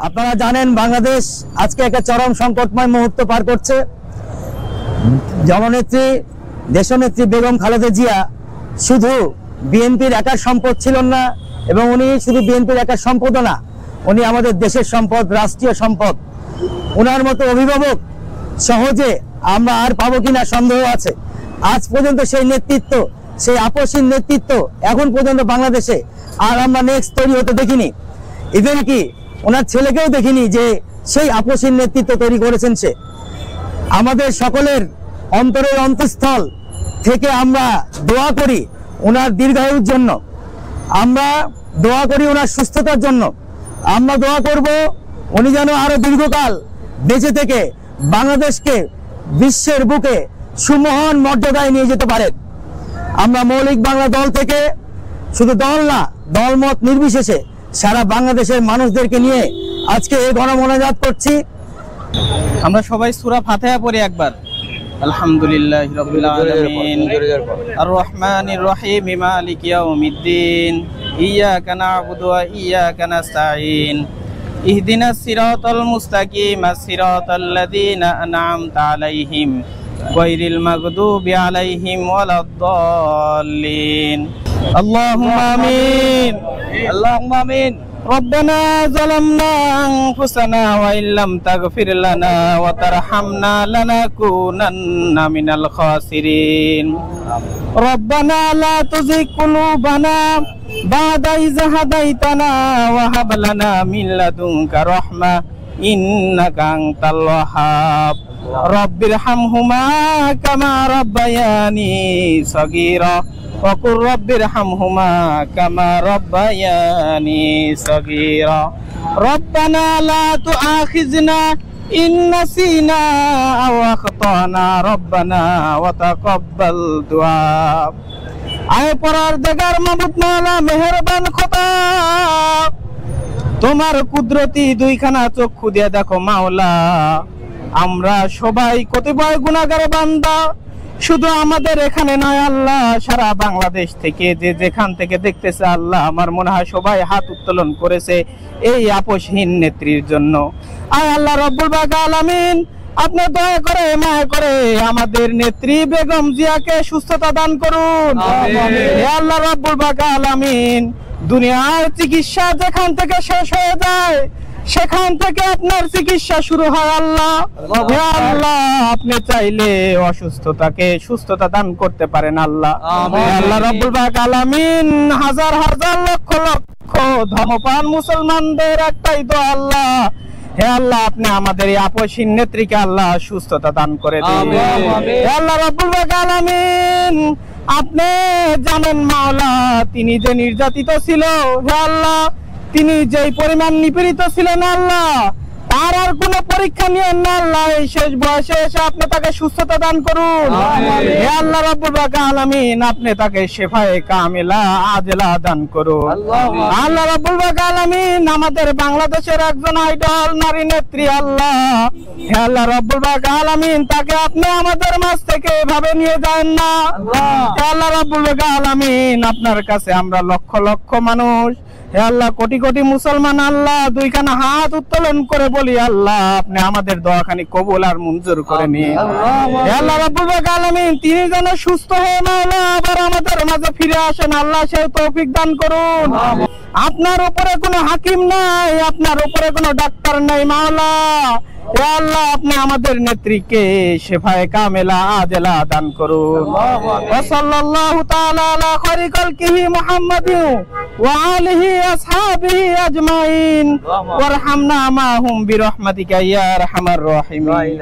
আপনারা জানেন বাংলাদেশ আজকে একটা চরম সংকটময় মুহূর্ত পার করছে। জননেত্রী দেশনেত্রী বেগম খালেদা জিয়া শুধু বিএনপির একার সম্পদ ছিলেন না, এবং উনি শুধু বিএনপির একার সম্পদও না, উনি আমাদের দেশের সম্পদ, রাষ্ট্রীয় সম্পদ। ওনার মতো অভিভাবক সহজে আমরা আর পাবো কিনা সন্দেহ আছে। আজ পর্যন্ত সেই নেতৃত্ব, সেই আপসীন নেতৃত্ব এখন পর্যন্ত বাংলাদেশে আর আমরা নেক্সট তৈরি হতে দেখিনি। ইভেন কি ওনার ছেলেকেও দেখিনি যে সেই আপসীন নেতৃত্ব তৈরি করেছেন সে। আমাদের সকলের অন্তরের অন্তঃস্থল থেকে আমরা দোয়া করি ওনার দীর্ঘায়ুর জন্য, আমরা দোয়া করি ওনার সুস্থতার জন্য, আমরা দোয়া করব উনি যেন আরো দীর্ঘকাল বেঁচে থেকে বাংলাদেশকে বিশ্বের বুকে সুমহান মর্যাদায় নিয়ে যেতে পারেন। আমরা মৌলিক বাংলা দল থেকে, শুধু দল না, দলমত নির্বিশেষে সারা বাংলাদেশের মানুষদেরকে নিয়ে আজকে এই গণমোনাজাত করছি। আমরা সবাই সূরা ফাতিহা পড়ি একবার। আলহামদুলিল্লাহি রাব্বিল আলামিন আর রহমানির রহিম মালিক ইয়াউমিদ্দিন ইয়্যাকা না'বুদু ওয়া ইয়্যাকা নাস্তাঈন ইহদিনাস সিরাতাল মুস্তাকিম সিরাতাল লাযীনা আন'আমতা আলাইহিম গায়রিল মাগদুবি আলাইহিম ওয়ালাদ-দাল্লিন। আল্লাহুম্মা আমিন, আল্লাহুম্মা আমিন। ربنا ظلمنا أنفسنا وإن لم تغفر لنا وترحمنا لنكونن من الخاسرين ربنا لا تزغ قلوبنا بعد إذ هديتنا وهب لنا من لدنك رحمة إنك أنت الوهاب رب ارحمهما كما ربياني صغيرا وقل رب ارحمهما كما ربياني صغيرا ربنا لا تؤاخذنا إن نسينا أو أخطأنا ربنا وتقبل دعاء আয় পরওয়ারদিগার মাবুদ মাওলা মেহেরবান খোদা, তোমার কুদরতি দুইখানা চক্ষু দিয়ে দেখো মাওলা, আমরা সবাই কতিপয় গুনাহগার বান্দা, শুধু আমাদের এখানে নয় আল্লাহ, সারা বাংলাদেশ থেকে যে যেখান থেকে দেখতেছে আল্লাহ, আমার মনে হয় সবাই হাত উত্তোলন করেছে এই আপসহীন নেত্রীর জন্য। আয় আল্লাহ রব্বুল আলামিন, আপনি দয়া করে মায়া করে আমাদের নেত্রী বেগম জিয়াকে সুস্থতা দান করুন। হে আল্লাহ রব্বুল আলামিন, দুনিয়ার চিকিৎসা যেখান থেকে শেষ হয়ে যায় সেখান থেকে আপনার চিকিৎসা শুরু হয় আল্লাহ। হে আল্লাহ, আপনি চাইলে অসুস্থতাকে সুস্থতা দান করতে পারেন আল্লাহ। আল্লাহ রব্বুল আলামিন, হাজার হাজার লক্ষ লক্ষ ধর্মপ্রাণ মুসলমানদের একটাই দোয়া আল্লাহ, হে আল্লাহ আপনি আমাদের এই আপসীন নেত্রীকে আল্লাহ সুস্থতা দান করে দিন। হে আল্লাহ রব্বুল আলামিন, আপনি জানেন মাওলা তিনি যে নির্যাতিত ছিল, হে আল্লাহ তিনি যেই পরিমাণ নিপীড়িত ছিলেন আল্লাহ, তার আর কোন পরীক্ষা নিয়ে না আল্লাহ, এই শেষ বয়সে এসে আপনি তাকে সুস্থতা দান করুন। হে আল্লাহ রাব্বুল আলামিন, আপনি তাকে শিফায়ে কামিলা আজলা দান করুন। আল্লাহ রাব্বুল আলামিন, আমাদের বাংলাদেশের একজন আইডল নারী নেত্রী আল্লাহ, হে আল্লাহ রাব্বুল আলামিন, তাকে আপনি আমাদের মাঝ থেকে এভাবে নিয়ে যান না। হে আল্লাহ রাব্বুল আলামিন, আপনার কাছে আমরা লক্ষ লক্ষ মানুষ, হে আল্লাহ কোটি কোটি মুসলমান আল্লাহ দুইখানা হাত উত্তোলন করে বলি আল্লাহ আপনি আমাদের দোয়াখানি কবুল আর মঞ্জুর করে নিন। হে আল্লাহ রাব্বুল আলামিন, তিনি যেন সুস্থ হয়ে মাওলা আবার আমাদের মাঝে ফিরে আসেন আল্লাহ, সেই তৌফিক দান করুন। আপনার উপরে কোনো হাকিম নাই, আপনার উপরে কোনো ডাক্তার নাই মাওলা, হে আল্লাহ আপনি আমাদের নেত্রীকে শিফায়ে কামিলা আজলা দান করুন। ওয়া সাল্লাল্লাহু তাআলা আলা খায়রি খালকিহি মুহাম্মাদিন ওয়া আলিহি আসহাবিহি আজমাইন ওয়ারহামনা মাহুম বিরহমাতিকা ইয়া আরহামার রাহিমিন।